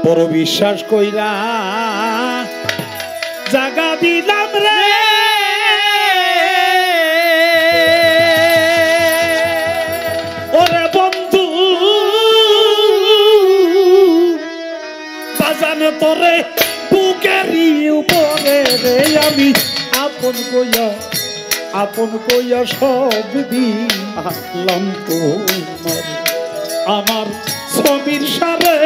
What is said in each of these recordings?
বড় বিশ্বাস কইরা জাগা দিলাম রে ওরে বন্ধু বাজানে তোরে বুকেরই উপরে রে আমি আপন কইয়া সব দিলাম তোমার আমার ছবির সারে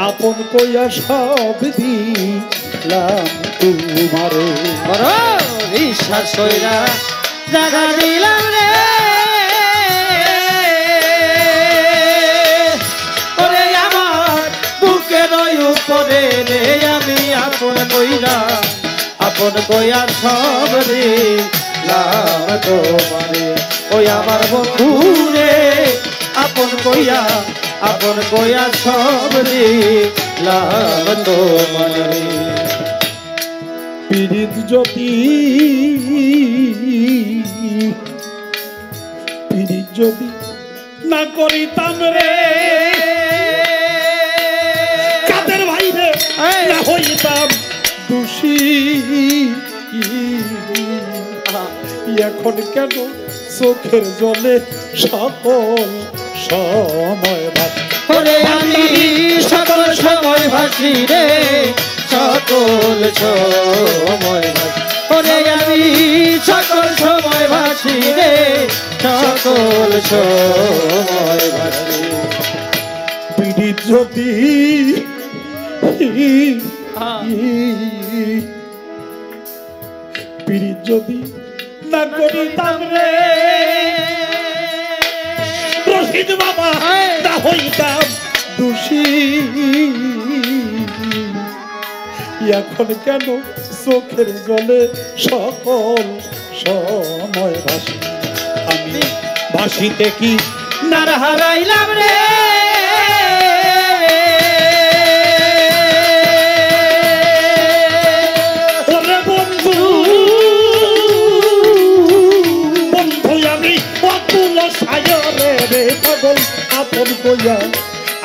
আপন কইয়া সব দিলাম তোমারে বিশ্বাস কইরা জাগা দিলাম রে ওরে আমার বুকের উপরে রে আমি আপন কইয়া সব দিলাম তোমারে ওই আমার বন্ধু রে আপন কইয়া সব দিলাম তোমারে পীড়িত যদি না করিতাম রে কাদের ভাই রে না হইতাম দোষী এখন কেন চোখের জলে সকল সময় ভাসি আমি সকল সময় ভাসি রে সকল সময় ভাসি আমি সকল সময় ভাসি রে সকল সময় ভাসি পীড়িত যদি না করিতাম রে রশিদ বাবা না হইতাম দোষী এখন কেন চোখের জলে সকল সময় ভাসি আমি ভাসিতে কি না হারাইলাম রে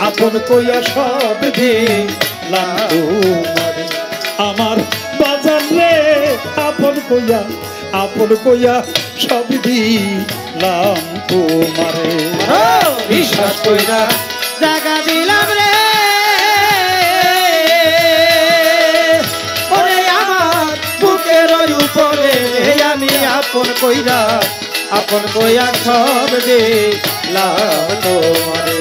আপন কইয়া সব দিলাম তোমারে আমার বাজার রে আপন কইয়া সব দিলাম তোমারে বিশ্বাস কইরা জাগা দিলাম রে ওরে আমার বুকের উপরে আমি আপন কইয়া সব দিলাম তোমারে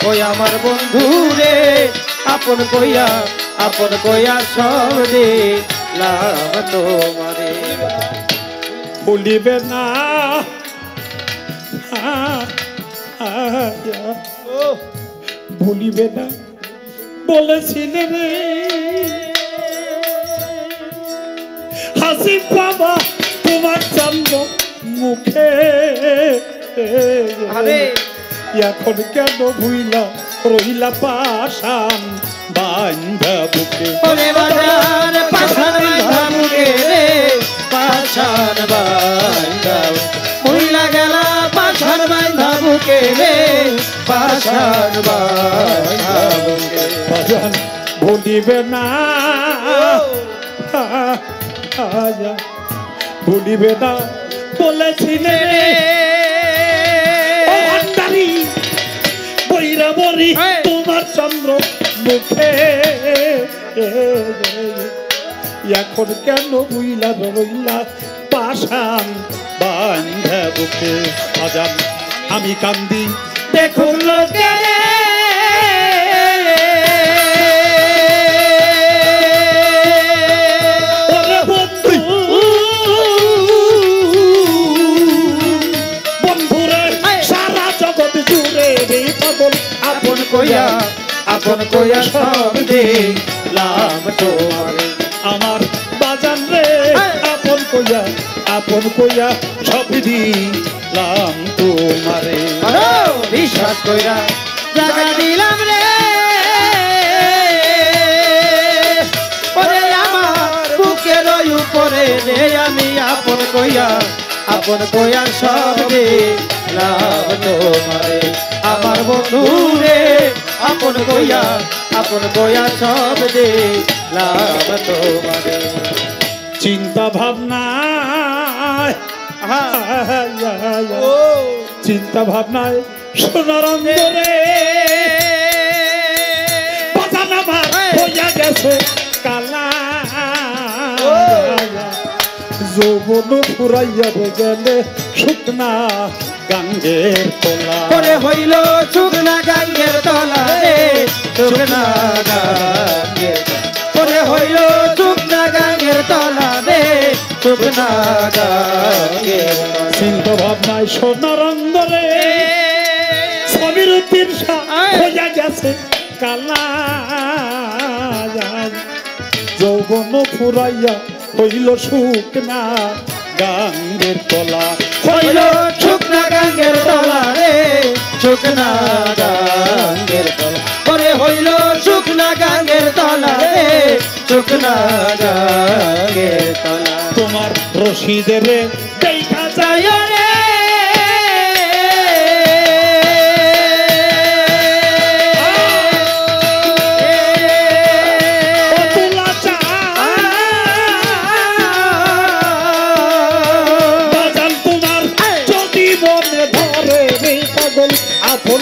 ওই আমার বন্ধু রে আপন কইয়া সব দিলাম তোমারে ভুলিবে না ভুলিবে না বলেছিলে রে হাসিব বাবা তোমার চন্দ্র মুখে এখন কেন ভুইলা রহিলা পাশান বান্ধা বুকে পাশান বান্ধা বুকে রে পাশান বান্ধা ভুইলা গেলা পাশান বান্ধা বুকে রে পাশান বান্ধা বুকে বাজান ভুলিবে না ভুলিবে না বলেছিলে বইরা বরি তোমার চন্দ্র মুখে এখন কেন বুইলা রইলা পাশান বান্ধা বুকে আজান আমি কান্দি দেখুন লোকে আপন কইয়া সব দিলাম তোমারে আমার বাজান রে আপন কইয়া সব দিলাম তোমারে বিশ্বাস কইরা জাগা দিলাম রে ওরে আমার বুকের উপরে রে আমি আপন কইয়া সব দিলাম তোমারে আমার বন্ধু রে আপন কইয়া সব দিলাম তোমারে। চিন্তা ভাবনা চিন্তা ভাবনায় সোনার অন্তরে বাজান আমার হইয়া গেছে কালা যৌবন ফুরাইয়া গেলে শুকনা গাঙ্গের তোলা পরে হইল শুকনা গাঙ্গের তলা রে শুকনা গাঙ্গের পরে হইল শুকনা গাঙ্গের তলা রে শুকনা গাঙ্গের চিন্তা ভাবনায় সোনার অন্তরে ছবির তিরসা হইয়া গেছে কালা যৌবন ফুরাইয়া হইল শুকনা গাঙ্গের তলা হইল শুকনা গাঙ্গের তলা রে শুকনা গাঙ্গের তলা পরে হইল শুকনা গাঙ্গের তলা রে শুকনা গাঙ্গের তলা তোমার রশিদের দেখা যায় যায় রে তুলা চা বাজান তোমার যদি মনে ধরে রে পাগল আপন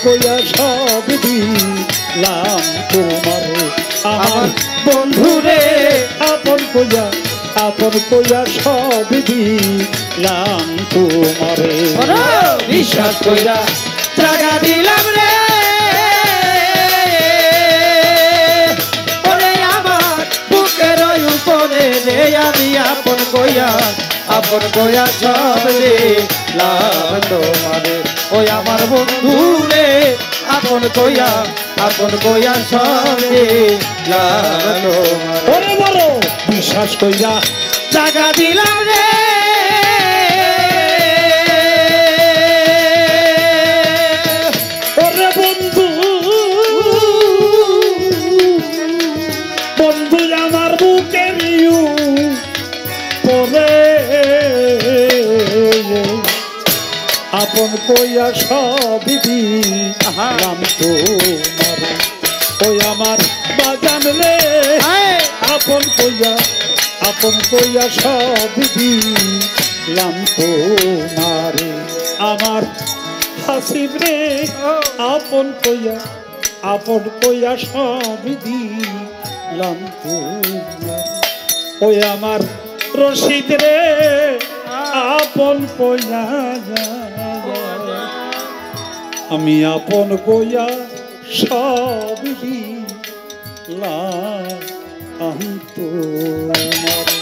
কইয়া সব দিলাম তোমারে আমার বন্ধু রে আপন কইয়া সব দিলাম তোমারে বিশ্বাস কইরা জাগা দিলাম রে ওরে আমার বুকের উপরে রে আমি আপন কইয়া সব দিলাম তোমারে ওই আমার বন্ধু রে আপন কইয়া সব দিলাম তোমারে ওরে বড় বিশ্বাস কইরা জাগা দিলাম রে ওরে বন্ধু আমার বুকের পরে আপন কইয়া সব দিলাম তোমারে ওই আমার বাজান রে আপন কইয়া সব দিলাম তোমারে আমার হাসিব রে আপন কইয়া সব দিলাম তোমারে ওই আমার রশিদ রে আপন কইয়া আমি আপন কইয়া সব দিলাম তোমারে।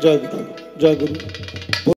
জয় গুরু জয় গুরু।